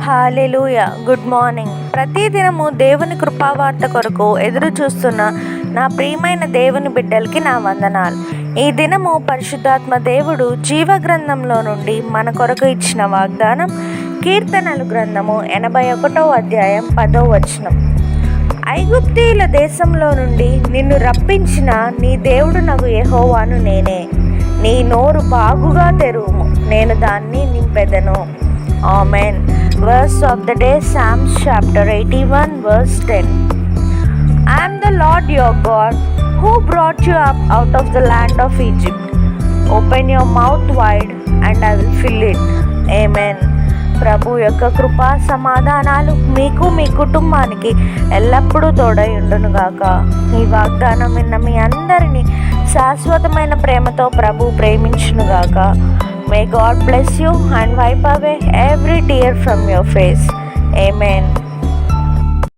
హల్లెలూయా. Good morning. ప్రతిదినము దేవుని కృపావార్త కొరకు ఎదురు చూస్తున్న నా ప్రియమైన దేవుని బిడ్డలకి నా వందనాలు. ఈ దినము పరిశుద్ధాత్మ దేవుడు జీవ గ్రంథంలో నుండి మన కొరకు ఇచ్చిన వాగ్దానం కీర్తనలు గ్రంథము 81వ అధ్యాయం 10వ వచనం. ఐగుప్తీయుల దేశంలో నుండి నిన్ను రప్పించిన నీ దేవుడు నగు యెహోవాను నేనే. నీ నోరు బాగుగా తెరువుము, నేను దాన్ని నింపెదను. Amen. Verse of the day, Psalms chapter 81 verse 10. I am the Lord your God who brought you up out of the land of Egypt. Open your mouth wide and I will fill it. Amen. ప్రభు యొక్క కృపా సమాధానాలు మీకు మీ కుటుంబానికి ఎల్లప్పుడూ తోడై ఉండునుగాక. ఈ వాగ్దానం విన్న మీ అందరినీ శాశ్వతమైన ప్రేమతో ప్రభు ప్రేమించునుగాక. May God bless you and wipe away every tear from your face. Amen.